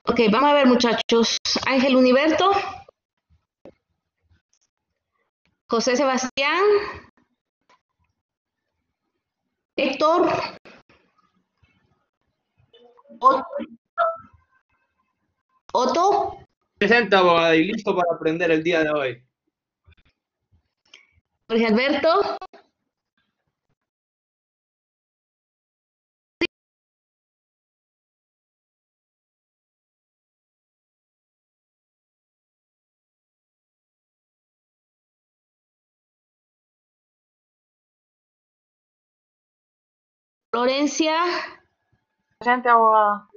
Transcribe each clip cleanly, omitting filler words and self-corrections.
Ok, vamos a ver, muchachos. Ángel Uniberto, José Sebastián, Héctor, Otto, Presente, abogada, y listo para aprender el día de hoy. Jorge Alberto, Florencia, Presente, abogada.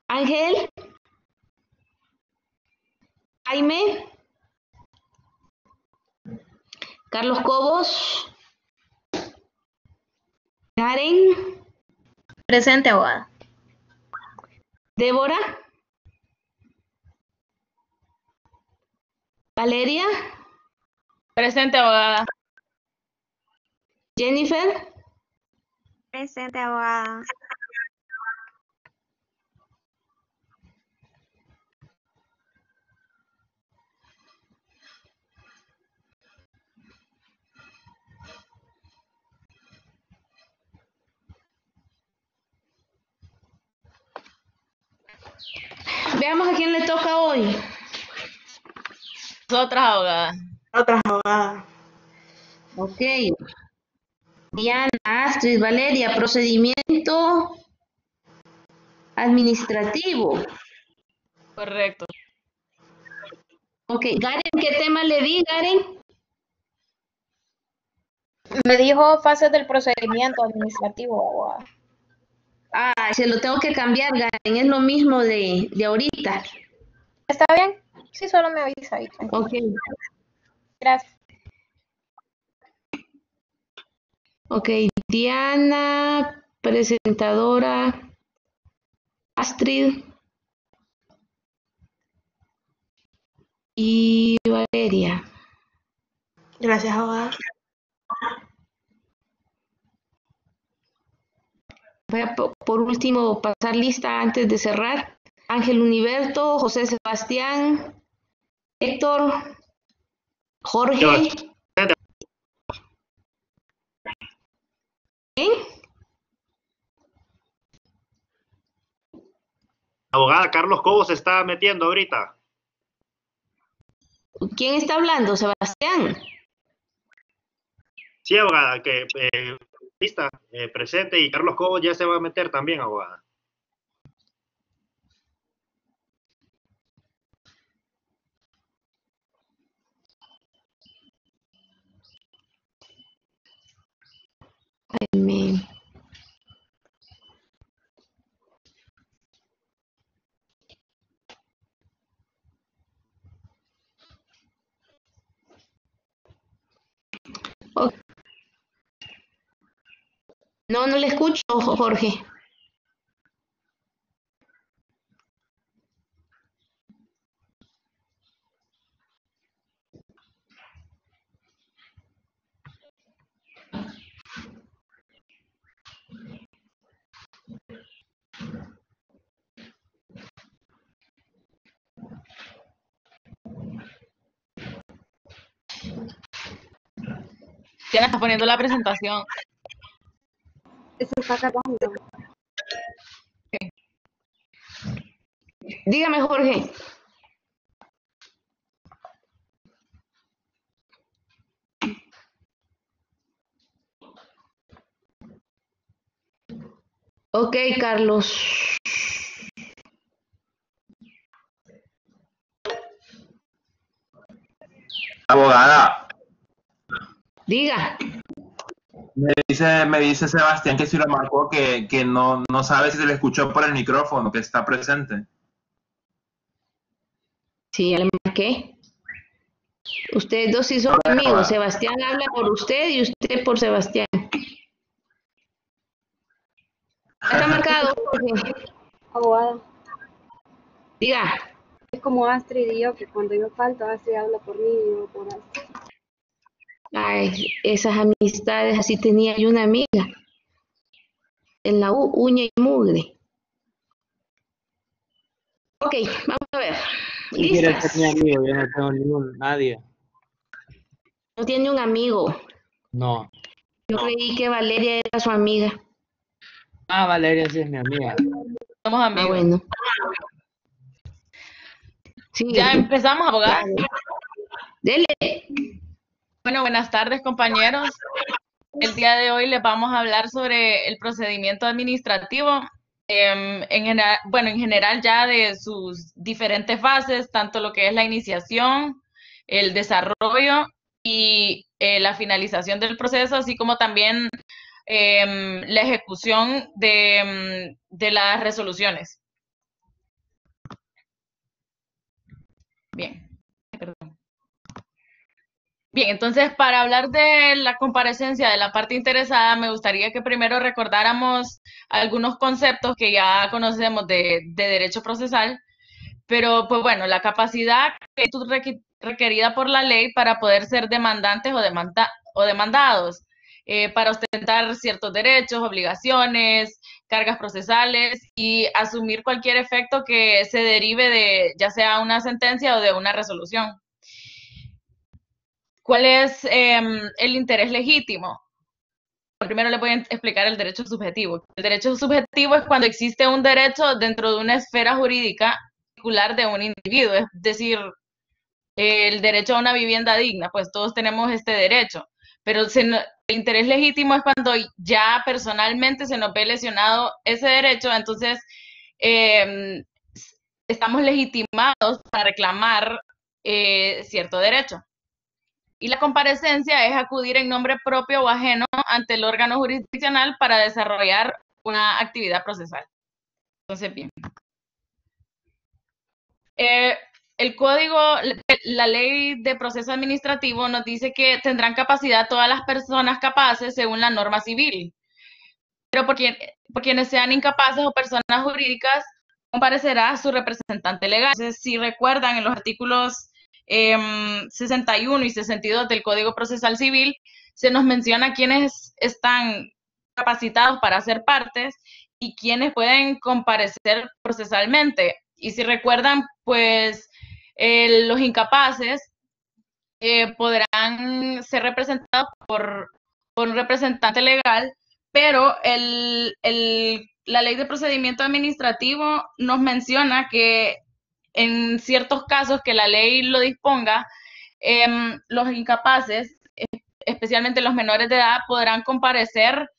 Ángel, Jaime, Carlos Cobos, Karen, Presente, abogada. Débora, Valeria, Presente, abogada. Jennifer, Presente, abogada. veamos a quién le toca hoy. Nosotras, abogada. Otras abogadas. Ok. Diana, Astrid, Valeria, procedimiento administrativo. Correcto. Ok, Garen, ¿qué tema le di, Garen? Me dijo fases del procedimiento administrativo, abogada. Ah, se lo tengo que cambiar, Garen, es lo mismo de ahorita. ¿Está bien? Sí, solo me avisa ahí. Ok, Gracias. ok, Diana, presentadora, Astrid y Valeria. Gracias, abogada. Voy a por último pasar lista antes de cerrar. Ángel Uniberto, José Sebastián, Héctor, Jorge. ¿Quién? Abogada, Carlos Cobos se está metiendo ahorita. ¿Quién está hablando? Sebastián. Sí, abogada, que lista, presente, y Carlos Cobos ya se va a meter también, abogada. Amén. Oh. No, no le escucho, Jorge. ¿Quién está poniendo la presentación? Se está cargando. Dígame, Jorge. Ok, Carlos. Abogada, Diga. me dice Sebastián que si lo marcó, que no sabe si se le escuchó por el micrófono, que está presente. Sí, ya le marqué. Ustedes dos sí son Bueno, amigos. Sebastián habla por usted y usted por Sebastián. Está marcado, Jorge. Abogada, Diga. es como Astrid y yo, que cuando yo falto, Astrid habla por mí y yo por Astrid. Ay, esas amistades, así tenía yo una amiga. En la uña y mugre. Ok, vamos a ver. ¿Quién quiere ser ¿Listas? mi amigo? Yo no tengo nadie. No tiene un amigo. No. Yo creí que Valeria era su amiga. Ah, Valeria sí es mi amiga. Somos Ah, amigos. bueno. Sí, Ya empezamos, abogada. dele. Bueno, buenas tardes, compañeros. El día de hoy les vamos a hablar sobre el procedimiento administrativo. En general ya de sus diferentes fases, tanto lo que es la iniciación, el desarrollo y la finalización del proceso, así como también la ejecución de las resoluciones. Bien, perdón. Bien, entonces para hablar de la comparecencia de la parte interesada, me gustaría que primero recordáramos algunos conceptos que ya conocemos de derecho procesal, pero pues bueno, la capacidad requerida por la ley para poder ser demandantes o demandados, para ostentar ciertos derechos, obligaciones, cargas procesales y asumir cualquier efecto que se derive de ya sea una sentencia o de una resolución. ¿Cuál es el interés legítimo? Primero les voy a explicar el derecho subjetivo. El derecho subjetivo es cuando existe un derecho dentro de una esfera jurídica particular de un individuo, es decir, el derecho a una vivienda digna, pues todos tenemos este derecho, pero el interés legítimo es cuando ya personalmente se nos ve lesionado ese derecho, entonces estamos legitimados para reclamar cierto derecho. Y la comparecencia es acudir en nombre propio o ajeno ante el órgano jurisdiccional para desarrollar una actividad procesal. Entonces, bien. El código, la ley de proceso administrativo nos dice que tendrán capacidad todas las personas capaces según la norma civil. Pero por quienes sean incapaces o personas jurídicas, comparecerá su representante legal. Entonces, si recuerdan en los artículos 61 y 62 del Código Procesal Civil, se nos menciona quiénes están capacitados para ser partes y quiénes pueden comparecer procesalmente. Y si recuerdan, pues los incapaces podrán ser representados por un representante legal, pero la ley de procedimiento administrativo nos menciona que en ciertos casos que la ley lo disponga, los incapaces, especialmente los menores de edad, podrán comparecer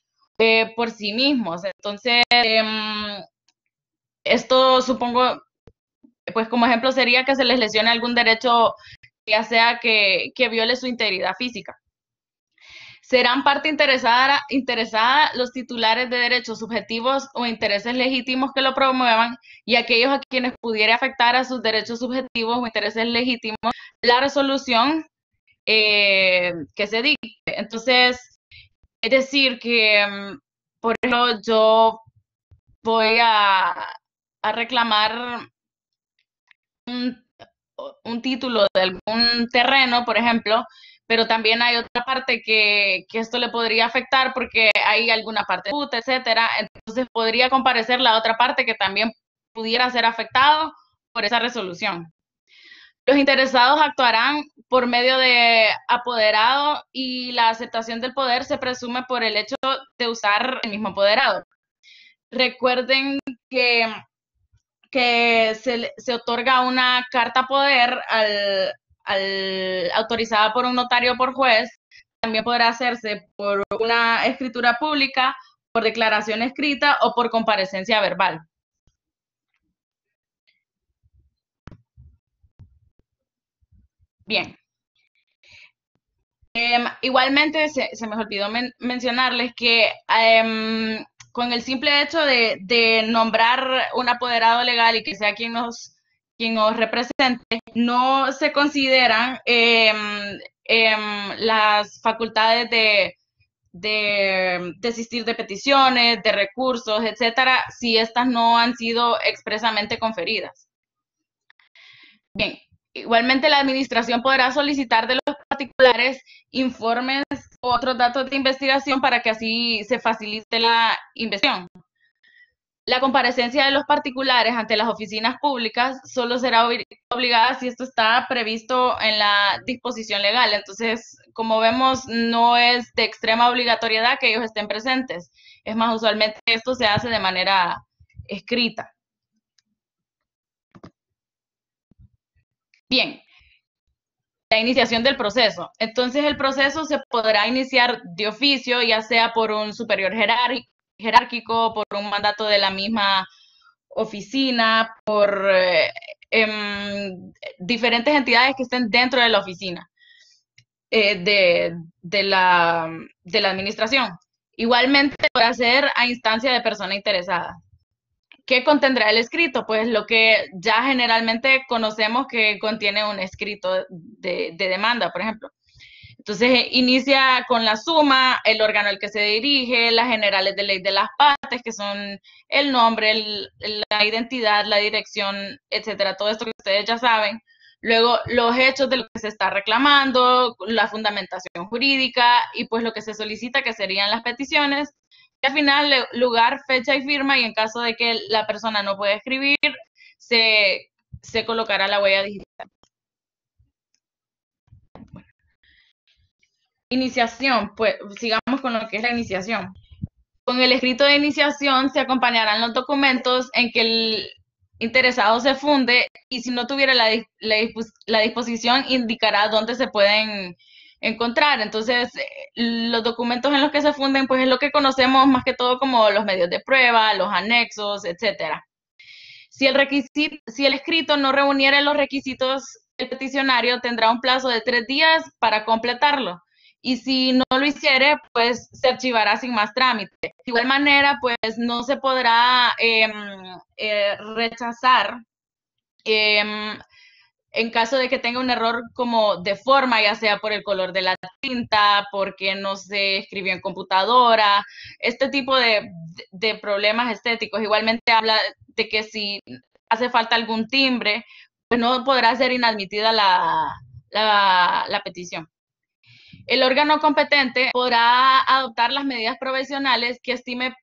por sí mismos. Entonces, esto supongo, pues como ejemplo sería que se les lesione algún derecho, ya sea que viole su integridad física. Serán parte interesada los titulares de derechos subjetivos o intereses legítimos que lo promuevan y aquellos a quienes pudiera afectar a sus derechos subjetivos o intereses legítimos la resolución que se dicte. Entonces, es decir que, por ejemplo, yo voy a reclamar un título de algún terreno, por ejemplo, pero también hay otra parte que esto le podría afectar porque hay alguna parte de disputa, etcétera. Entonces podría comparecer la otra parte que también pudiera ser afectado por esa resolución. Los interesados actuarán por medio de apoderado y la aceptación del poder se presume por el hecho de usar el mismo apoderado. Recuerden que se otorga una carta poder autorizada por un notario o por juez. También podrá hacerse por una escritura pública, por declaración escrita o por comparecencia verbal. Bien. Igualmente, se me olvidó mencionarles que con el simple hecho de nombrar un apoderado legal y que sea quien nos represente, no se consideran las facultades de desistir de peticiones, de recursos, etcétera, si estas no han sido expresamente conferidas. Bien, igualmente la administración podrá solicitar de los particulares informes u otros datos de investigación para que así se facilite la investigación. La comparecencia de los particulares ante las oficinas públicas solo será obligada si esto está previsto en la disposición legal. Entonces, como vemos, no es de extrema obligatoriedad que ellos estén presentes. Es más, usualmente esto se hace de manera escrita. Bien, la iniciación del proceso. Entonces, el proceso se podrá iniciar de oficio, ya sea por un superior jerárquico, por un mandato de la misma oficina, por diferentes entidades que estén dentro de la oficina de la administración. Igualmente podrá ser a instancia de persona interesada. ¿Qué contendrá el escrito? Pues lo que ya generalmente conocemos que contiene un escrito de demanda, por ejemplo. Entonces inicia con la suma, el órgano al que se dirige, las generales de ley de las partes, que son el nombre, la identidad, la dirección, etcétera, todo esto que ustedes ya saben. Luego los hechos de lo que se está reclamando, la fundamentación jurídica y pues lo que se solicita que serían las peticiones. Y al final lugar, fecha y firma, y en caso de que la persona no pueda escribir, se colocará la huella digital. Iniciación, pues sigamos con lo que es la iniciación. Con el escrito de iniciación se acompañarán los documentos en que el interesado se funde, y si no tuviera la disposición indicará dónde se pueden encontrar. Entonces, los documentos en los que se funden, pues es lo que conocemos más que todo como los medios de prueba, los anexos, etcétera. Si el escrito no reuniera los requisitos, el peticionario tendrá un plazo de 3 días para completarlo. Y si no lo hiciere, pues se archivará sin más trámite. De igual manera, pues no se podrá rechazar en caso de que tenga un error como de forma, ya sea por el color de la tinta, porque no se escribió en computadora, este tipo de problemas estéticos. Igualmente habla de que si hace falta algún timbre, pues no podrá ser inadmitida la petición. El órgano competente podrá adoptar las medidas provisionales que estime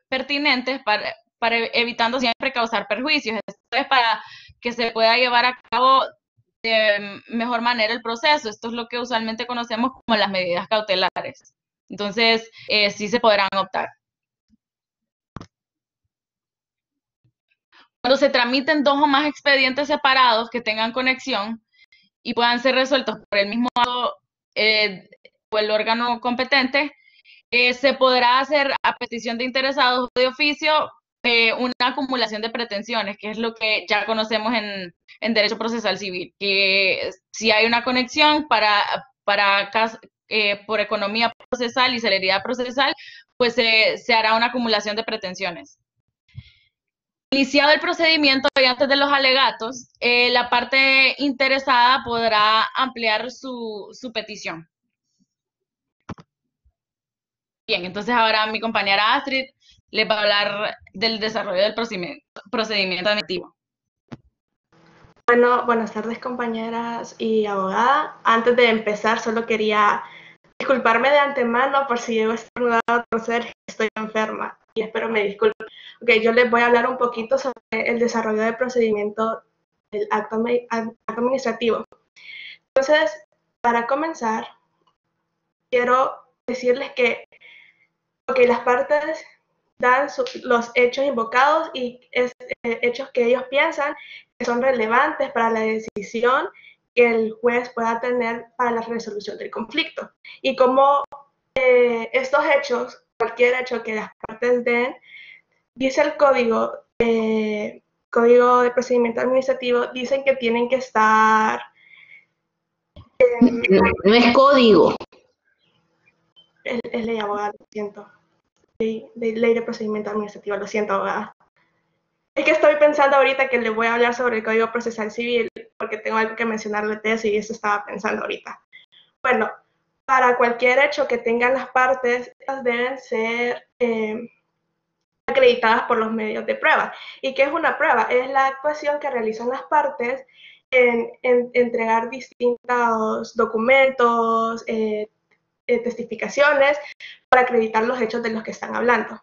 pertinentes para evitando siempre causar perjuicios. Esto es para que se pueda llevar a cabo de mejor manera el proceso. Esto es lo que usualmente conocemos como las medidas cautelares. Entonces, sí se podrán optar. Cuando se tramiten 2 o más expedientes separados que tengan conexión y puedan ser resueltos por el mismo o el órgano competente, se podrá hacer a petición de interesados de oficio una acumulación de pretensiones, que es lo que ya conocemos en derecho procesal civil, que si hay una conexión por economía procesal y celeridad procesal, pues se hará una acumulación de pretensiones. Iniciado el procedimiento y antes de los alegatos, la parte interesada podrá ampliar su petición. Bien, entonces ahora mi compañera Astrid les va a hablar del desarrollo del procedimiento administrativo. Bueno, buenas tardes compañeras y abogada. Antes de empezar, solo quería disculparme de antemano por si llego a estornudar o toser, estoy enferma y espero me disculpen. Ok, yo les voy a hablar un poquito sobre el desarrollo del procedimiento del acto administrativo. Entonces, para comenzar, quiero decirles que las partes dan los hechos invocados y hechos que ellos piensan que son relevantes para la decisión que el juez pueda tener para la resolución del conflicto. Y como estos hechos, cualquier hecho que las partes den, dice el Código de Procedimiento Administrativo, dicen que tienen que estar... no es código. Es ley, abogada, lo siento. Ley de Procedimiento Administrativo, lo siento, abogada. Es que estoy pensando ahorita que le voy a hablar sobre el Código Procesal Civil, porque tengo algo que mencionarle de eso y eso estaba pensando ahorita. Bueno, para cualquier hecho que tengan las partes, deben ser acreditadas por los medios de prueba. ¿Y qué es una prueba? Es la actuación que realizan las partes en entregar distintos documentos, testificaciones, para acreditar los hechos de los que están hablando.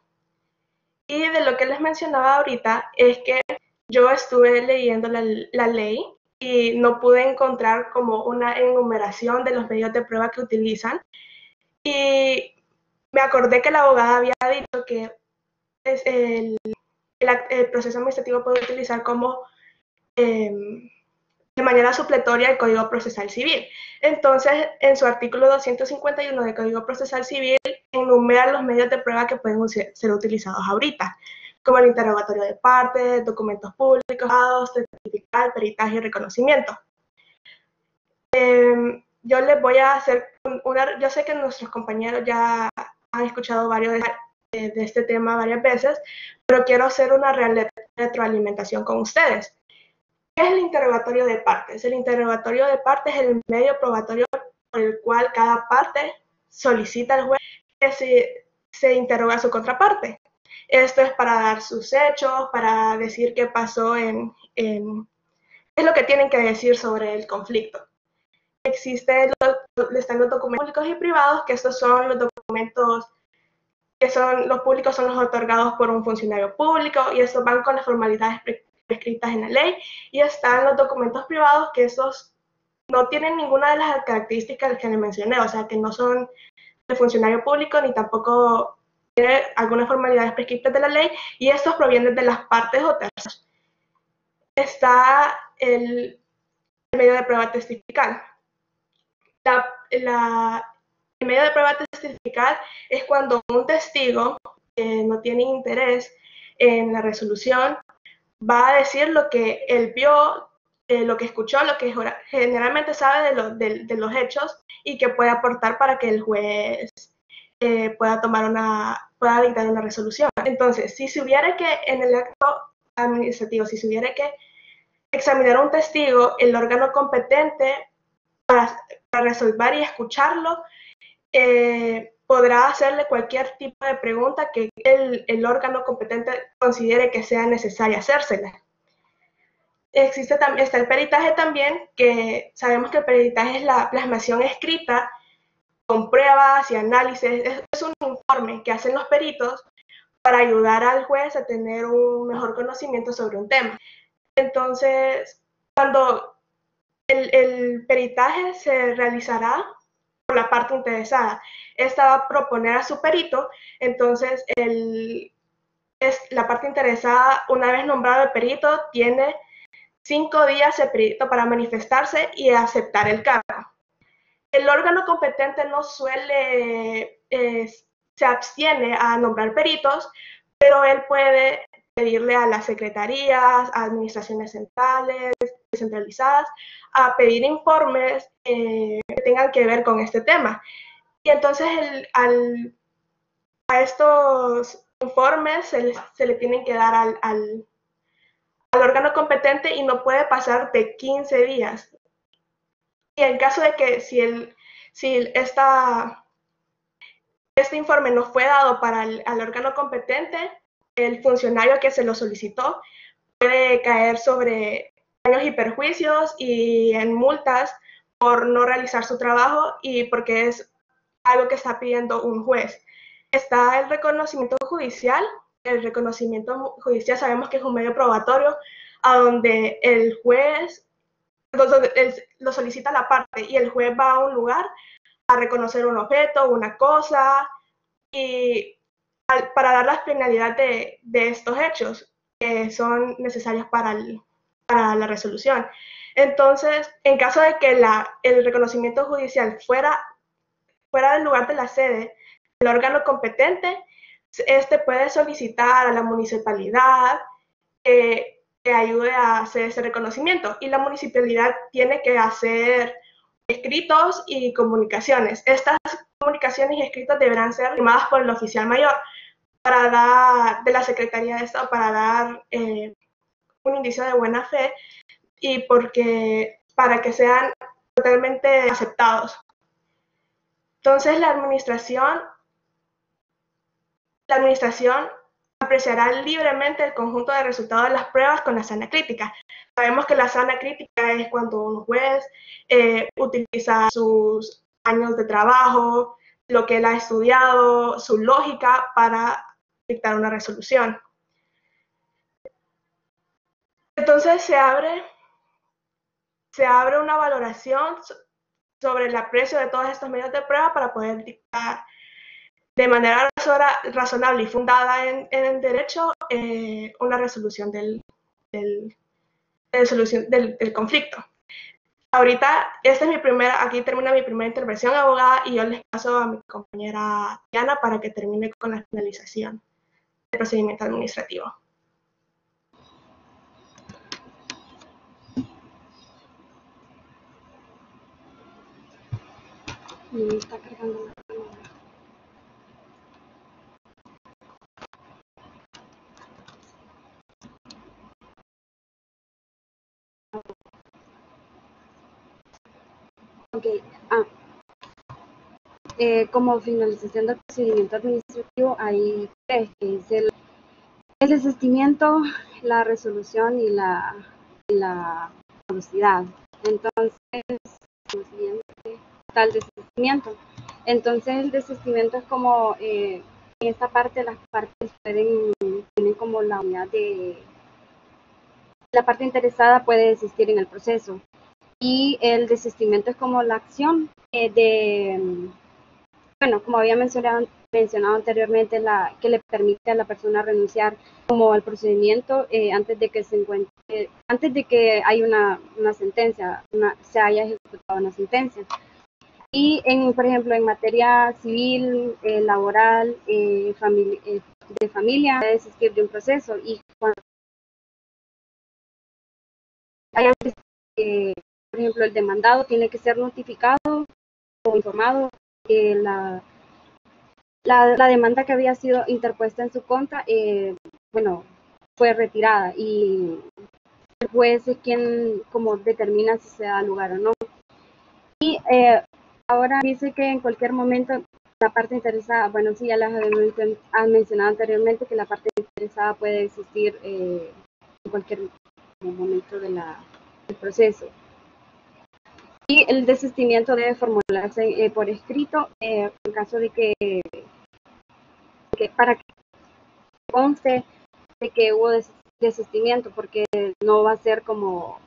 Y de lo que les mencionaba ahorita es que yo estuve leyendo la ley y no pude encontrar como una enumeración de los medios de prueba que utilizan. Y me acordé que la abogada había dicho que el proceso administrativo puede utilizar como de manera supletoria el Código Procesal Civil. Entonces, en su artículo 251 del Código Procesal Civil, enumera los medios de prueba que pueden ser utilizados ahorita, como el interrogatorio de partes, documentos públicos, certificar, peritaje y reconocimiento. Yo les voy a hacer yo sé que nuestros compañeros ya han escuchado varios de este tema varias veces, pero quiero hacer una retroalimentación con ustedes. ¿Qué es el interrogatorio de partes? El interrogatorio de partes es el medio probatorio por el cual cada parte solicita al juez que se interroga a su contraparte. Esto es para dar sus hechos, para decir qué pasó qué es lo que tienen que decir sobre el conflicto. Están los documentos públicos y privados, que estos son los documentos que son los públicos, son los otorgados por un funcionario público y estos van con las formalidades prescritas en la ley. Y están los documentos privados, que esos no tienen ninguna de las características que les mencioné, o sea, que no son de funcionario público ni tampoco tienen algunas formalidades prescritas de la ley, y estos provienen de las partes o terceros. Está el medio de prueba testifical. El medio de prueba testifical es cuando un testigo que no tiene interés en la resolución va a decir lo que él vio, lo que escuchó, lo que generalmente sabe de los hechos y que puede aportar para que el juez pueda dictar una resolución. Entonces, si se hubiera que en el acto administrativo, si se hubiera que examinar a un testigo, el órgano competente para resolver y escucharlo podrá hacerle cualquier tipo de pregunta que el órgano competente considere que sea necesaria hacérsela. Está el peritaje también, que sabemos que el peritaje es la plasmación escrita con pruebas y análisis. Es un informe que hacen los peritos para ayudar al juez a tener un mejor conocimiento sobre un tema. Entonces, cuando el peritaje se realizará por la parte interesada, esta va a proponer a su perito. Entonces la parte interesada, una vez nombrado el perito, tiene 5 días el perito para manifestarse y aceptar el cargo. El órgano competente no se abstiene a nombrar peritos, pero él puede pedirle a las secretarías, a administraciones centrales, descentralizadas, a pedir informes que tengan que ver con este tema. Y entonces a estos informes se le tienen que dar al órgano competente y no puede pasar de 15 días. Y en caso de que si este informe no fue dado al órgano competente, el funcionario que se lo solicitó puede caer sobre daños y perjuicios y en multas por no realizar su trabajo y porque es algo que está pidiendo un juez. Está el reconocimiento judicial. El reconocimiento judicial sabemos que es un medio probatorio a donde el juez lo solicita la parte y el juez va a un lugar a reconocer un objeto, una cosa, y para dar la finalidad de estos hechos que son necesarios para la resolución. Entonces, en caso de que el reconocimiento judicial fuera del lugar de la sede, el órgano competente, puede solicitar a la municipalidad que ayude a hacer ese reconocimiento, y la municipalidad tiene que hacer escritos y comunicaciones. Estas comunicaciones y escritos deberán ser firmadas por el oficial mayor de la Secretaría de Estado para dar un indicio de buena fe y para que sean totalmente aceptados. Entonces la administración apreciará libremente el conjunto de resultados de las pruebas con la sana crítica. Sabemos que la sana crítica es cuando un juez utiliza sus años de trabajo, lo que él ha estudiado, su lógica para dictar una resolución. Entonces se abre una valoración sobre el aprecio de todas estas medidas de prueba para poder dictar de manera razonable y fundada en el derecho una resolución del conflicto. Ahorita, aquí termina mi primera intervención, abogada, y yo les paso a mi compañera Diana para que termine con la finalización del procedimiento administrativo. Me está cargando la cámara. Ok. Como finalización del procedimiento administrativo hay tres, que es el desistimiento, la resolución y la caducidad. Entonces, como siguiente está el desistimiento. Entonces, el desistimiento es como, en esta parte las partes tienen como la unidad de, la parte interesada puede desistir en el proceso. Y el desistimiento es como la acción bueno, como había mencionado anteriormente, que le permite a la persona renunciar como al procedimiento antes de que haya una sentencia, se haya ejecutado una sentencia. Y por ejemplo, en materia civil, laboral, de familia, puede desistir de un proceso y cuando hay por ejemplo, el demandado tiene que ser notificado o informado que la demanda que había sido interpuesta en su contra, fue retirada y el juez es quien como determina si se da lugar o no. Y ahora dice que en cualquier momento la parte interesada, bueno, sí, ya las han mencionado anteriormente que la parte interesada puede existir en cualquier momento del proceso. Y el desistimiento debe formularse por escrito en caso de que para que conste de que hubo desistimiento, porque no va a ser como,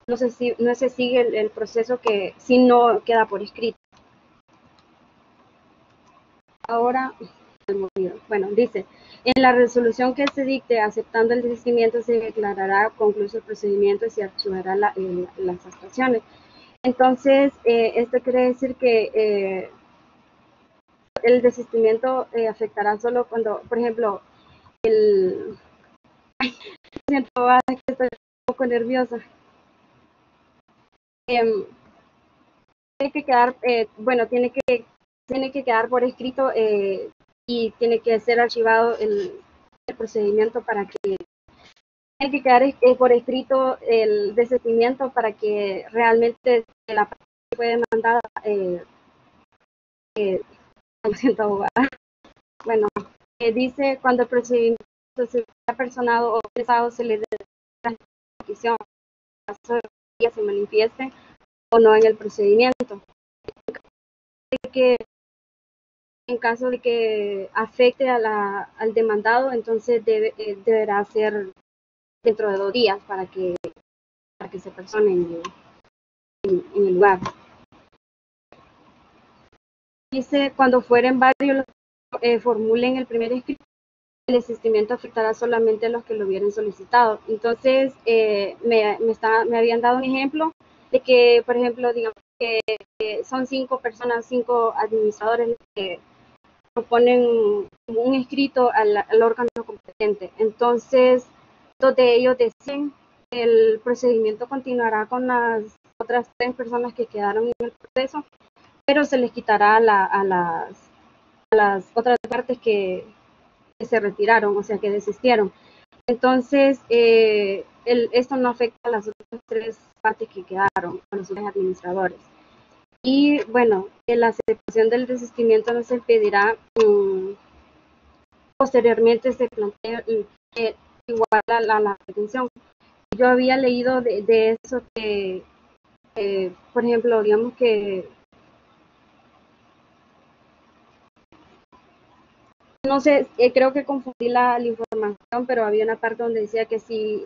no se sigue el proceso que si no queda por escrito. Ahora, bueno, dice, en la resolución que se dicte aceptando el desistimiento se declarará concluso el procedimiento y se archivará las actuaciones. Entonces, esto quiere decir que el desistimiento afectará solo cuando, por ejemplo, siento que estoy un poco nerviosa. Tiene que quedar, tiene que quedar por escrito y tiene que ser archivado el procedimiento para que tiene que quedar por escrito el desistimiento para que realmente la parte fue demandada. Lo siento, abogada. Bueno, dice cuando el procedimiento se ha personado o pesado se le dé petición que se manifieste o no en el procedimiento. En caso de que afecte al demandado, entonces deberá ser dentro de 2 días para que se persone en el lugar. Dice, cuando fueren varios formulen el primer escrito, el desistimiento afectará solamente a los que lo hubieran solicitado. Entonces, me habían dado un ejemplo de que, por ejemplo, digamos que son 5 personas, 5 administradores que proponen un escrito al órgano competente. Entonces, 2 de ellos deciden el procedimiento continuará con las otras 3 personas que quedaron en el proceso, pero se les quitará a las otras partes que se retiraron, o sea, que desistieron. Entonces, esto no afecta a las otras 3 partes que quedaron, a los otros administradores. Y bueno, la aceptación del desistimiento no se pedirá. Posteriormente se plantea igual a la retención. Yo había leído de eso que, por ejemplo, digamos que no sé, creo que confundí la información, pero había una parte donde decía que si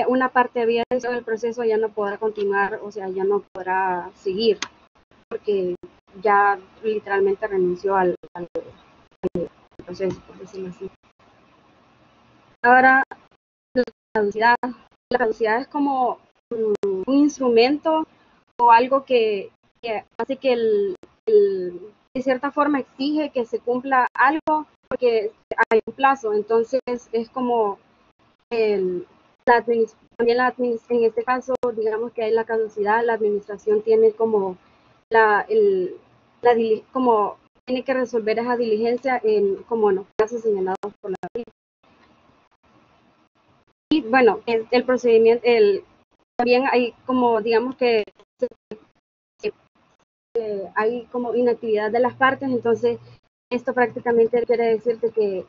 una parte había hecho el proceso, ya no podrá continuar, o sea, ya no podrá seguir, porque ya literalmente renunció al proceso, por decirlo así. Ahora, la caducidad. La caducidad es como un instrumento o algo que hace que de cierta forma exige que se cumpla algo porque hay un plazo. Entonces es como también en este caso, digamos que hay la caducidad, la administración tiene como como tiene que resolver esa diligencia como en los plazos señalados por la ley. Y bueno, el procedimiento, también hay como, digamos que hay como inactividad de las partes, entonces esto prácticamente quiere decirte que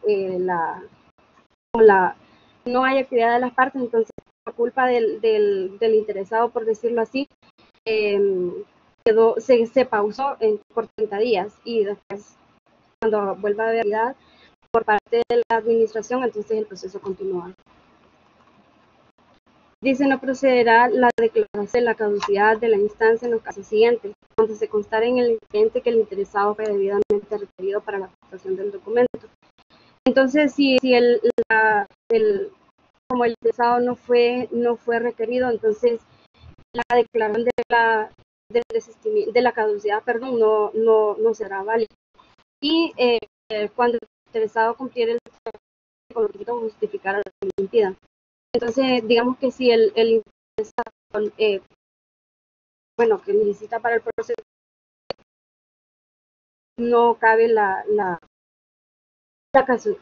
no hay actividad de las partes, entonces por culpa del interesado, por decirlo así, se pausó por 30 días y después cuando vuelva a haber actividad por parte de la administración, entonces el proceso continúa. Dice, no procederá la declaración de la caducidad de la instancia en los casos siguientes, cuando se constare en el expediente que el interesado fue debidamente requerido para la presentación del documento. Entonces, si como el interesado no fue requerido, entonces la declaración de la caducidad, perdón, no será válida. Y cuando el interesado cumpliera el requisito justificar a la que le impida. Entonces, digamos que si el interesado, que necesita para el proceso, no cabe la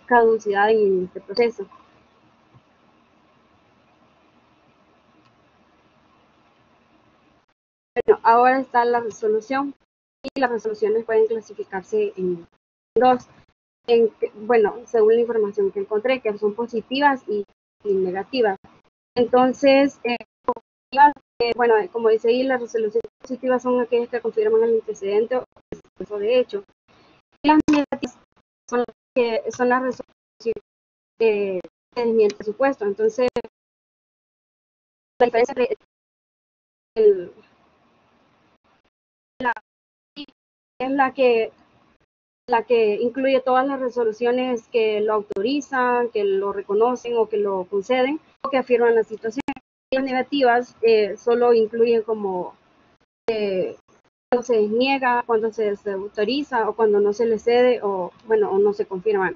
caducidad en este proceso. Bueno, ahora está la resolución y las resoluciones pueden clasificarse en dos. Según la información que encontré, que son positivas y negativas. Entonces, como dice ahí, las resoluciones positivas son aquellas que confirman el antecedente o el suceso de hecho. Y las negativas son las resoluciones que desmienten el supuesto. Entonces, la diferencia entre es la que incluye todas las resoluciones que lo autorizan, que lo reconocen o que lo conceden o que afirman la situación. Las negativas solo incluyen como cuando se desniega, cuando se desautoriza o cuando no se le cede o no se confirma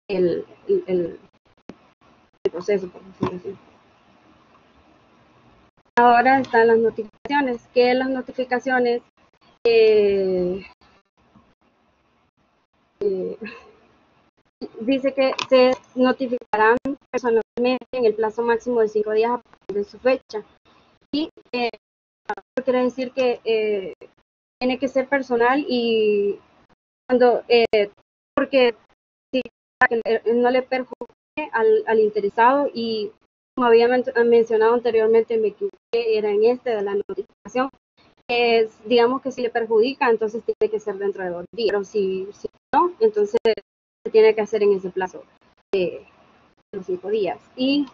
el proceso, por decirlo así. Ahora están las notificaciones, que las notificaciones dice que se notificarán personalmente en el plazo máximo de 5 días a partir de su fecha. Y eso quiere decir que tiene que ser personal y cuando, porque si no le perjudique al interesado y como había mencionado anteriormente, me equivoqué, era en de la notificación, digamos que si le perjudica, entonces tiene que ser dentro de 2 días, pero si no, entonces se tiene que hacer en ese plazo de los 5 días. Y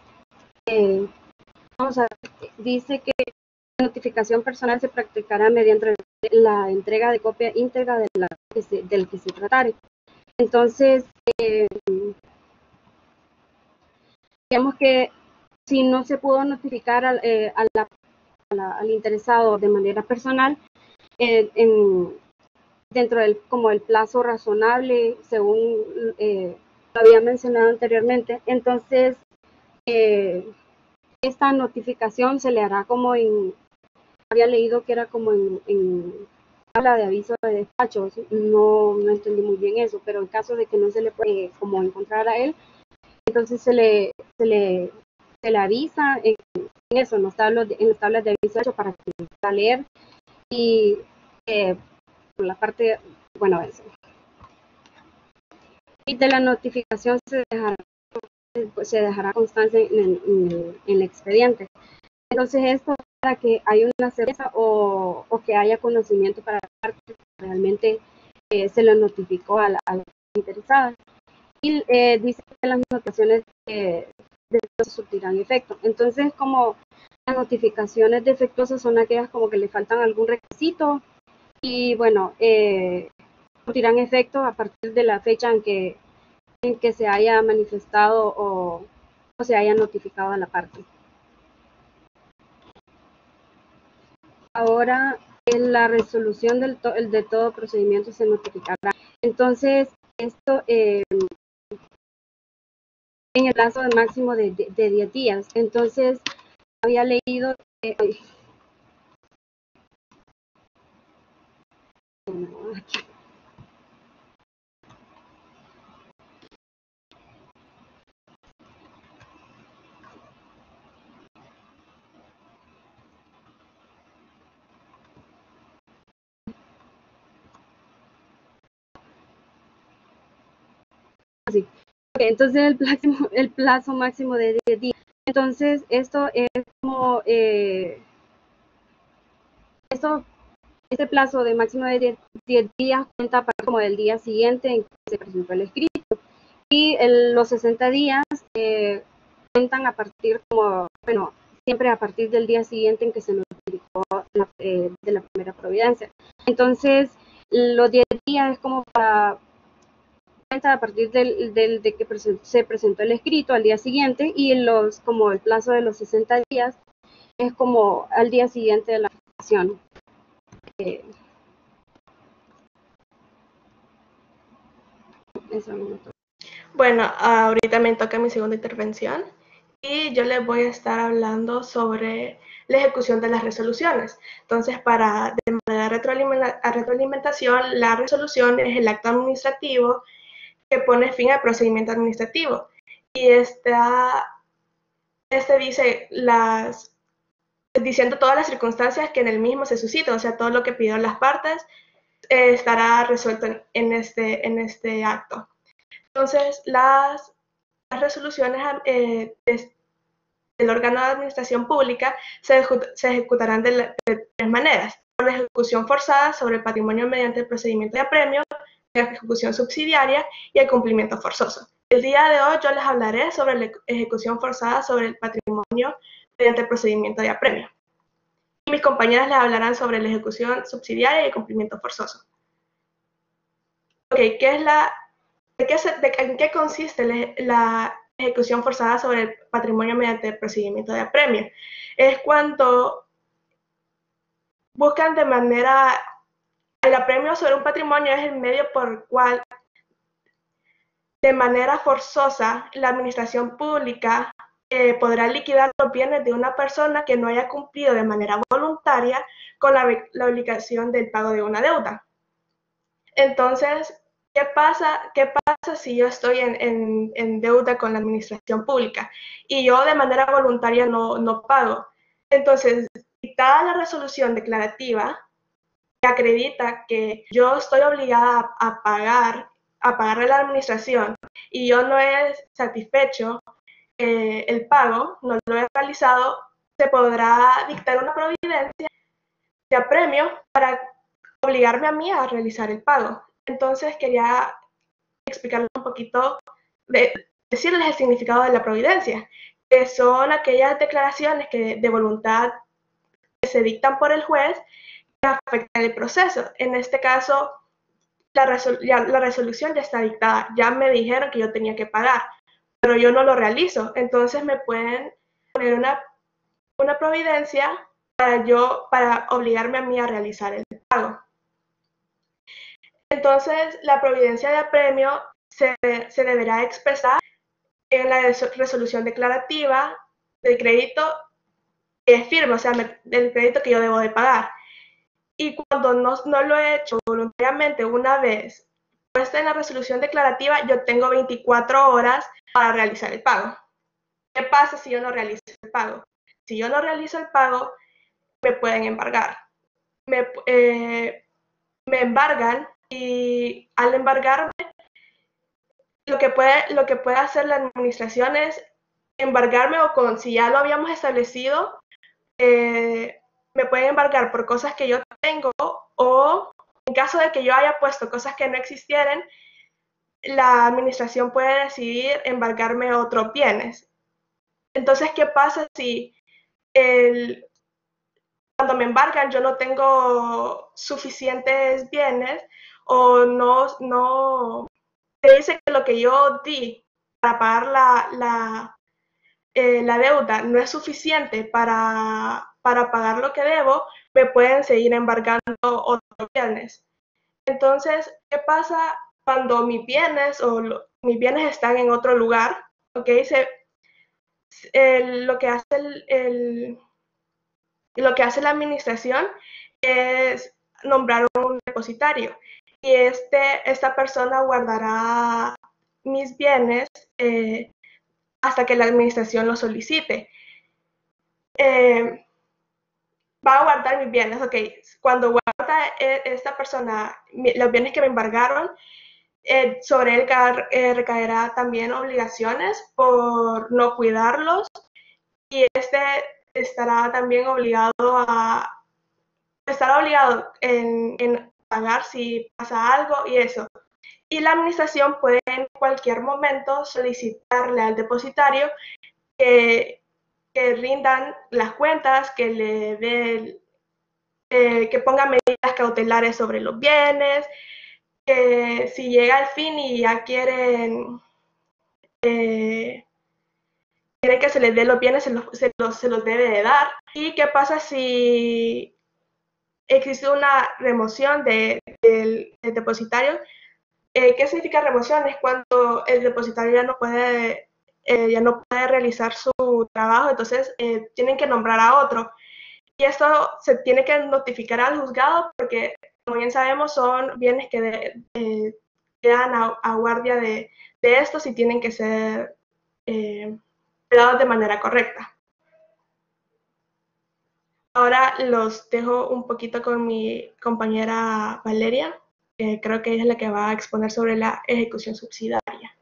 dice que la notificación personal se practicará mediante la entrega de copia íntegra del que se tratare. Entonces, digamos que si no se pudo notificar al interesado de manera personal, dentro del como el plazo razonable, según lo había mencionado anteriormente, entonces esta notificación se le hará como había leído que era como en tabla de aviso de despachos, no entendí muy bien eso, pero en caso de que no se le puede como encontrar a él, entonces se le avisa en eso, en las tablas de aviso para que pueda leer y por la parte, eso. Y de la notificación se dejará constancia en el expediente. Entonces esto para que haya una certeza o que haya conocimiento para la parte que realmente se le notificó al interesadas. Y dice que las notificaciones defectuosas surtirán efecto. Entonces, como las notificaciones defectuosas son aquellas como que le faltan algún requisito y bueno, surtirán efecto a partir de la fecha en que se haya manifestado o se haya notificado a la parte. Ahora, en la resolución de todo procedimiento se notificará. Entonces, esto en el plazo máximo de 10 días. Entonces, había leído así. Okay, entonces el plazo máximo de 10 días. Entonces, esto es como este plazo de máximo de 10 días cuenta para como el día siguiente en que se presentó el escrito. Y los 60 días cuentan a partir como, bueno, siempre a partir del día siguiente en que se notificó de la primera providencia. Entonces, los 10 días es como para a partir de que se presentó el escrito al día siguiente, y como el plazo de los 60 días es como al día siguiente de la notificación. Bueno, ahorita me toca mi segunda intervención y yo les voy a estar hablando sobre la ejecución de las resoluciones. Entonces, de manera retroalimentación, la resolución es el acto administrativo que pone fin al procedimiento administrativo. Y este dice diciendo todas las circunstancias que en el mismo se suscitan, o sea, todo lo que pidieron las partes estará resuelto en este acto. Entonces, las resoluciones del órgano de administración pública se ejecutarán de 3 maneras: por la ejecución forzada sobre el patrimonio mediante el procedimiento de apremio, la ejecución subsidiaria y el cumplimiento forzoso. El día de hoy yo les hablaré sobre la ejecución forzada sobre el patrimonio mediante el procedimiento de apremio. Y mis compañeras les hablarán sobre la ejecución subsidiaria y el cumplimiento forzoso. Ok, ¿en qué consiste la ejecución forzada sobre el patrimonio mediante el procedimiento de apremio? Es cuando buscan el apremio sobre un patrimonio es el medio por el cual de manera forzosa la administración pública podrá liquidar los bienes de una persona que no haya cumplido de manera voluntaria con la obligación del pago de una deuda. Entonces, ¿qué pasa si yo estoy en deuda con la administración pública y yo de manera voluntaria no pago? Entonces, quitada la resolución declarativa que acredita que yo estoy obligada a pagarle a la administración y yo no he satisfecho el pago, no lo he realizado, se podrá dictar una providencia de apremio para obligarme a mí a realizar el pago. Entonces quería explicarles un poquito, decirles el significado de la providencia, que son aquellas declaraciones de voluntad que se dictan por el juez que afectan el proceso. En este caso, la resolución ya está dictada, ya me dijeron que yo tenía que pagar, pero yo no lo realizo. Entonces me pueden poner una providencia para obligarme a mí a realizar el pago. Entonces, la providencia de apremio se deberá expresar en la resolución declarativa del crédito firme, o sea, del crédito que yo debo de pagar. Y cuando no lo he hecho voluntariamente una vez puesta en la resolución declarativa, yo tengo 24 horas para realizar el pago. ¿Qué pasa si yo no realizo el pago? Si yo no realizo el pago, me pueden embargar. Me embargan, y al embargarme, lo que puede hacer la administración es embargarme, o si ya lo habíamos establecido, me pueden embargar por cosas que yo tengo, o en caso de que yo haya puesto cosas que no existieran, la administración puede decidir embargarme otros bienes. Entonces, ¿qué pasa si cuando me embargan yo no tengo suficientes bienes o no te dice que lo que yo di para pagar la deuda no es suficiente para pagar lo que debo, me pueden seguir embargando otros bienes. Entonces, ¿qué pasa cuando mis bienes mis bienes están en otro lugar? Okay, lo que hace la administración es nombrar un depositario y esta persona guardará mis bienes hasta que la administración lo solicite. Va a guardar mis bienes, ok. Cuando guarda esta persona los bienes que me embargaron, sobre él recaerá también obligaciones por no cuidarlos y estará también obligado en pagar si pasa algo y eso. Y la administración puede en cualquier momento solicitarle al depositario que rindan las cuentas, que ponga medidas cautelares sobre los bienes, que si llega el fin y ya quieren que se les dé los bienes, se los debe de dar. ¿Y qué pasa si existe una remoción del depositario? ¿Qué significa remoción? Es cuando el depositario ya no puede realizar su trabajo, entonces tienen que nombrar a otro. Y esto se tiene que notificar al juzgado porque, como bien sabemos, son bienes que quedan a guardia de estos y tienen que ser cuidados de manera correcta. Ahora los dejo un poquito con mi compañera Valeria. Creo que ella es la que va a exponer sobre la ejecución subsidiaria.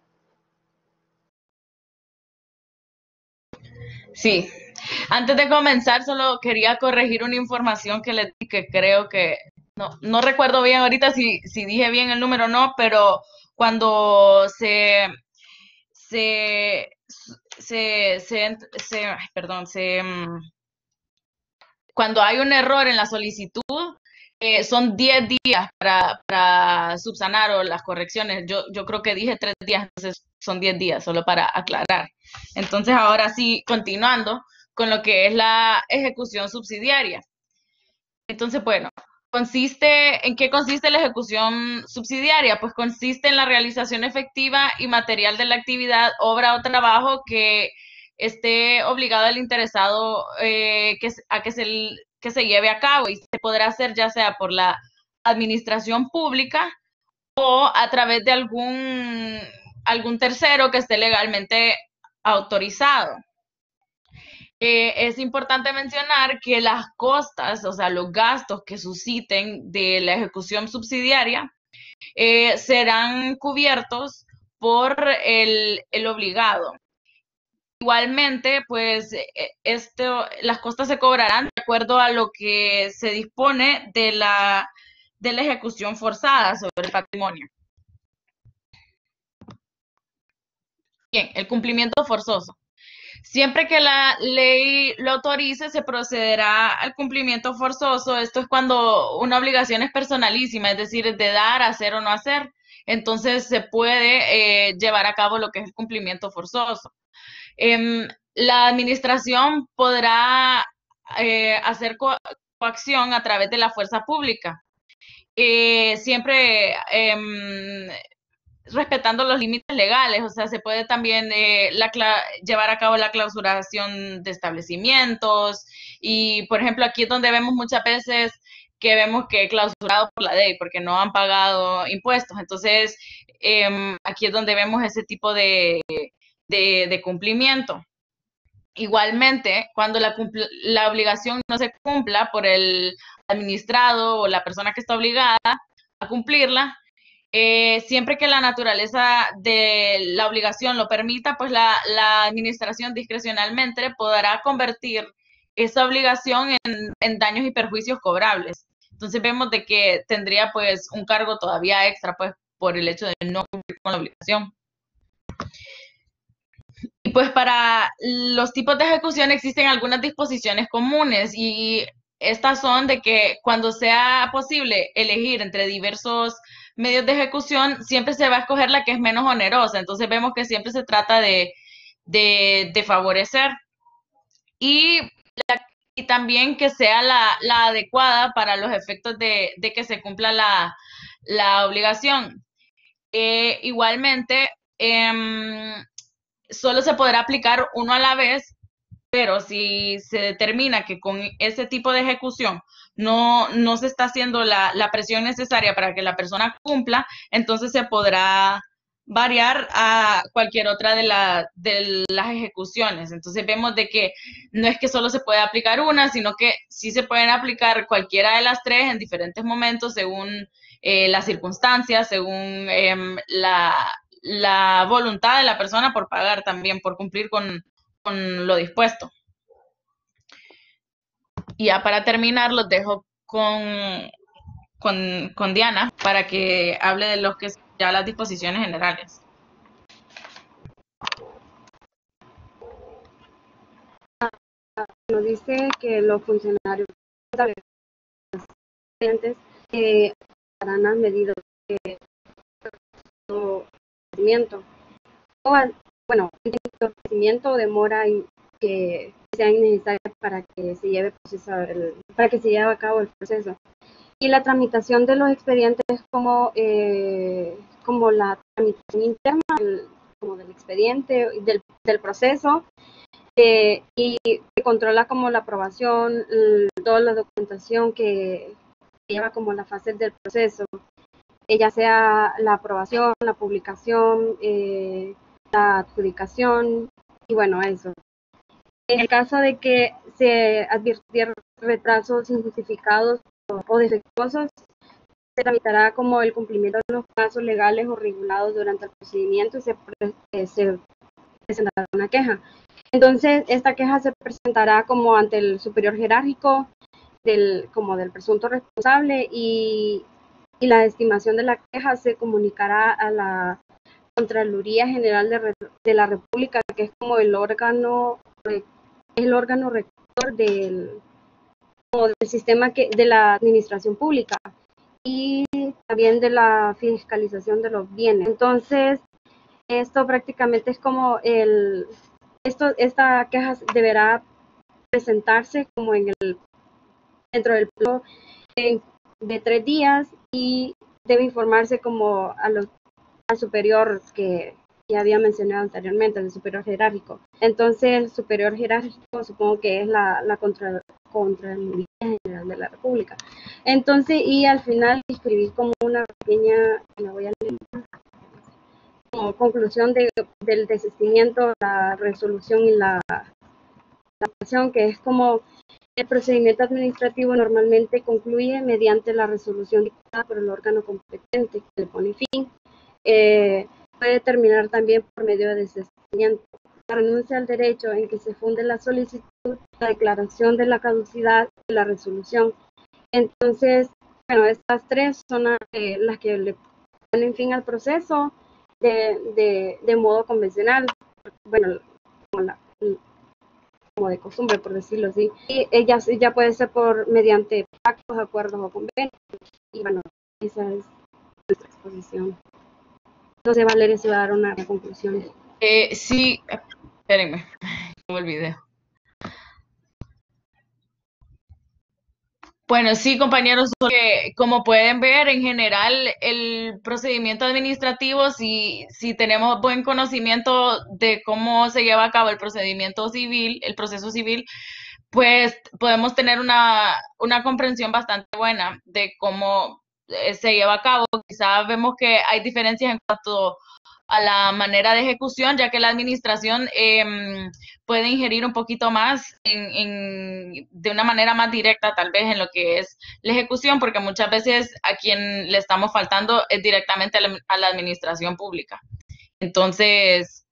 Sí. Antes de comenzar, solo quería corregir una información que les di que creo que no recuerdo bien ahorita si dije bien el número o no, pero cuando cuando hay un error en la solicitud, son 10 días para subsanar o las correcciones. Yo creo que dije 3 días, entonces son 10 días, solo para aclarar. Entonces, ahora sí, continuando con lo que es la ejecución subsidiaria. Entonces, bueno, ¿en qué consiste la ejecución subsidiaria? Pues consiste en la realización efectiva y material de la actividad, obra o trabajo que esté obligado el interesado que se lleve a cabo y se podrá hacer ya sea por la administración pública o a través de algún tercero que esté legalmente autorizado. Es importante mencionar que las costas, o sea, los gastos que susciten de la ejecución subsidiaria serán cubiertos por el obligado. Igualmente, pues, las costas se cobrarán de acuerdo a lo que se dispone de la ejecución forzada sobre el patrimonio. Bien, el cumplimiento forzoso. Siempre que la ley lo autorice, se procederá al cumplimiento forzoso. Esto es cuando una obligación es personalísima, es decir, de dar, hacer o no hacer. Entonces se puede llevar a cabo lo que es el cumplimiento forzoso. La administración podrá hacer coacción a través de la fuerza pública. Siempre respetando los límites legales, o sea, se puede también llevar a cabo la clausuración de establecimientos y, por ejemplo, aquí es donde vemos muchas veces que clausurado por la ley porque no han pagado impuestos, entonces aquí es donde vemos ese tipo de cumplimiento. Igualmente, cuando la obligación no se cumpla por el administrado o la persona que está obligada a cumplirla, siempre que la naturaleza de la obligación lo permita, pues la administración discrecionalmente podrá convertir esa obligación en daños y perjuicios cobrables. Entonces vemos de que tendría pues un cargo todavía extra pues por el hecho de no cumplir con la obligación. Y pues para los tipos de ejecución existen algunas disposiciones comunes y estas son de que cuando sea posible elegir entre diversos medios de ejecución, siempre se va a escoger la que es menos onerosa. Entonces vemos que siempre se trata de favorecer y, y también que sea la adecuada para los efectos de que se cumpla la obligación. Igualmente, solo se podrá aplicar uno a la vez, pero si se determina que con ese tipo de ejecución no se está haciendo la presión necesaria para que la persona cumpla, entonces se podrá variar a cualquier otra de las ejecuciones. Entonces vemos de que no es que solo se puede aplicar una, sino que sí se pueden aplicar cualquiera de las tres en diferentes momentos según las circunstancias, según la voluntad de la persona por pagar también, por cumplir con lo dispuesto. Y ya para terminar, los dejo con Diana para que hable de lo que son ya las disposiciones generales. Nos dice que los funcionarios harán las medidas de crecimiento. Bueno, crecimiento o demora que sean necesarias para que se lleve a cabo el proceso. Y la tramitación de los expedientes como la tramitación interna, como del expediente, del proceso, y controla como la aprobación, toda la documentación que lleva como la fase del proceso, ya sea la aprobación, la publicación, la adjudicación, y bueno, eso. En el caso de que se advirtieran retrasos injustificados o defectuosos, se tramitará como el cumplimiento de los plazos legales o regulados durante el procedimiento y se presentará una queja. Entonces, esta queja se presentará como ante el superior jerárquico del presunto responsable y la estimación de la queja se comunicará a la Contraloría General de la República, que es como el órgano rector del sistema de la administración pública y también de la fiscalización de los bienes. Entonces, esto prácticamente es como esta queja deberá presentarse como dentro del plazo de 3 días y debe informarse como al superior que ya había mencionado anteriormente, el superior jerárquico. Entonces, el superior jerárquico supongo que es la Contraloría General de la República. Entonces, y al final escribí como una pequeña, la voy a leer, como conclusión del desistimiento, la resolución y la acción, que es como el procedimiento administrativo normalmente concluye mediante la resolución dictada por el órgano competente que le pone fin. Puede terminar también por medio de desistimiento. La renuncia al derecho en que se funde la solicitud, la declaración de la caducidad de la resolución. Entonces, bueno, estas tres son las que le ponen fin al proceso de modo convencional, bueno, como de costumbre, por decirlo así. Y ella ya puede ser mediante pactos, acuerdos o convenios. Y bueno, esa es nuestra exposición. No sé, Valeria, si va a dar una conclusión. Sí, espérenme, me olvidé. Bueno, sí, compañeros, como pueden ver, en general el procedimiento administrativo, si tenemos buen conocimiento de cómo se lleva a cabo el procedimiento civil, el proceso civil, pues podemos tener una comprensión bastante buena de cómo se lleva a cabo. Quizás vemos que hay diferencias en cuanto a la manera de ejecución, ya que la administración puede ingerir un poquito más de una manera más directa, tal vez en lo que es la ejecución, porque muchas veces a quien le estamos faltando es directamente a la administración pública. Entonces,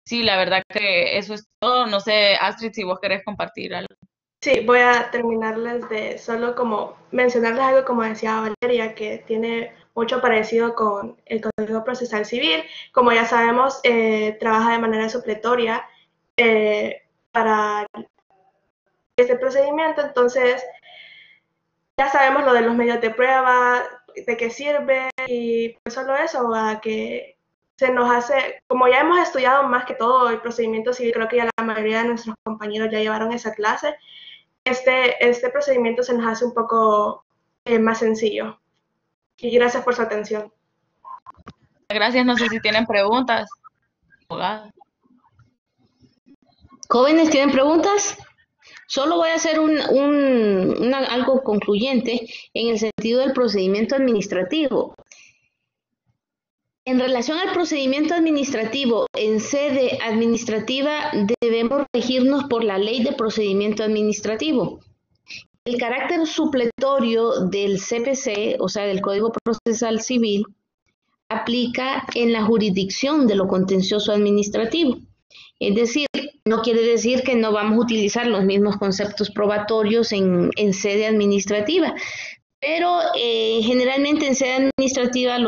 sí, la verdad que eso es todo. No sé, Astrid, si vos querés compartir algo. Sí, voy a terminarles de solo como mencionarles algo, como decía Valeria, que tiene mucho parecido con el Código Procesal Civil. Como ya sabemos, trabaja de manera supletoria para este procedimiento, entonces ya sabemos lo de los medios de prueba, de qué sirve, y pues solo eso, que se nos hace, como ya hemos estudiado más que todo el procedimiento civil, creo que ya la mayoría de nuestros compañeros ya llevaron esa clase, este procedimiento se nos hace un poco más sencillo. Y gracias por su atención. Gracias, no sé si tienen preguntas. Abogada. ¿Jóvenes tienen preguntas? Solo voy a hacer algo concluyente en el sentido del procedimiento administrativo. En relación al procedimiento administrativo, en sede administrativa debemos regirnos por la Ley de Procedimiento Administrativo. El carácter supletorio del CPC, o sea, del Código Procesal Civil, aplica en la jurisdicción de lo contencioso administrativo. Es decir, no quiere decir que no vamos a utilizar los mismos conceptos probatorios en sede administrativa, pero generalmente en sede administrativa,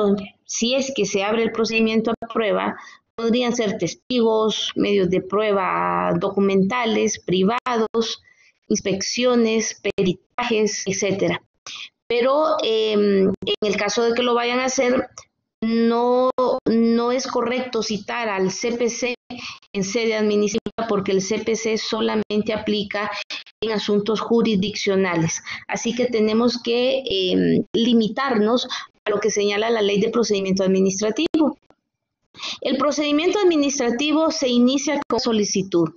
si es que se abre el procedimiento a prueba, podrían ser testigos, medios de prueba documentales, privados, inspecciones, peritajes, etcétera. Pero en el caso de que lo vayan a hacer, no es correcto citar al CPC en sede administrativa porque el CPC solamente aplica en asuntos jurisdiccionales. Así que tenemos que limitarnos a lo que señala la Ley de Procedimiento Administrativo. El procedimiento administrativo se inicia con solicitud,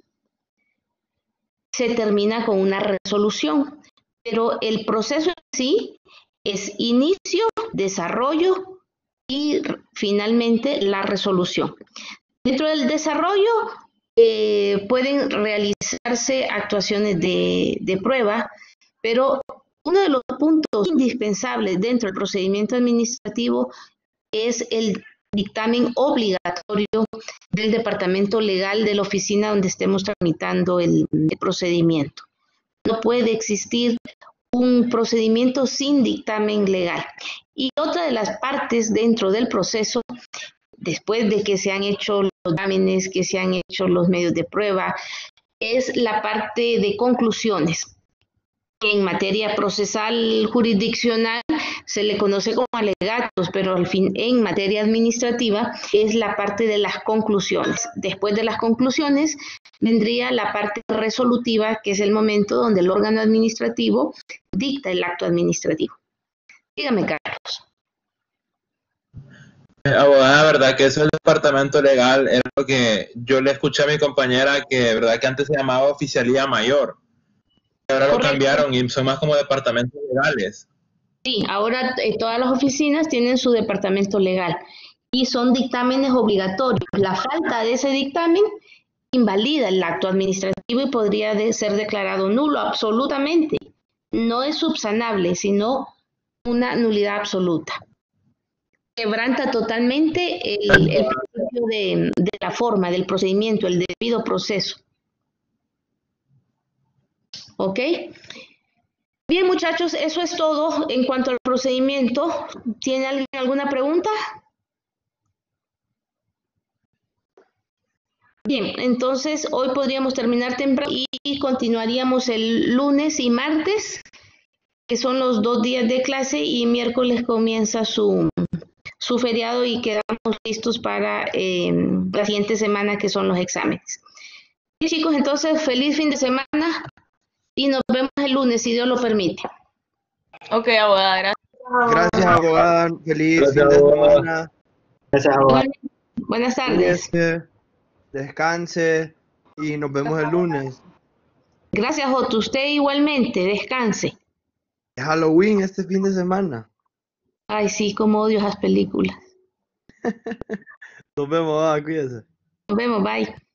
se termina con una resolución, pero el proceso en sí es inicio, desarrollo y finalmente la resolución. Dentro del desarrollo pueden realizarse actuaciones de prueba, pero uno de los puntos indispensables dentro del procedimiento administrativo es el dictamen obligatorio del departamento legal de la oficina donde estemos tramitando el procedimiento. No puede existir un procedimiento sin dictamen legal. Y otra de las partes dentro del proceso, después de que se han hecho los exámenes, que se han hecho los medios de prueba, es la parte de conclusiones. En materia procesal jurisdiccional se le conoce como alegatos, pero al fin en materia administrativa es la parte de las conclusiones. Después de las conclusiones vendría la parte resolutiva, que es el momento donde el órgano administrativo dicta el acto administrativo. Dígame, Carlos. Abogada, verdad que eso del departamento legal era lo que yo le escuché a mi compañera, que verdad que antes se llamaba oficialía mayor. Ahora lo cambiaron y son más como departamentos legales. Sí, ahora todas las oficinas tienen su departamento legal y son dictámenes obligatorios. La falta de ese dictamen invalida el acto administrativo y podría ser declarado nulo absolutamente. No es subsanable, sino una nulidad absoluta. Quebranta totalmente el principio de la forma, del procedimiento, el debido proceso. ¿Ok? Bien, muchachos, eso es todo en cuanto al procedimiento. ¿Tiene alguien alguna pregunta? Bien, entonces hoy podríamos terminar temprano y continuaríamos el lunes y martes, que son los 2 días de clase, y miércoles comienza su feriado y quedamos listos para la siguiente semana, que son los exámenes. Bien, chicos, entonces feliz fin de semana. Y nos vemos el lunes, si Dios lo permite. Ok, abogada, gracias. Gracias, abogada. Feliz Gracias, fin de abogada. semana. Gracias, abogada. Buenas tardes. Cuídese, descanse y nos vemos el lunes. Gracias, Joto. Usted igualmente. Descanse. Es Halloween este fin de semana. Ay, sí, como odio esas películas. Nos vemos, cuídese. Nos vemos, bye.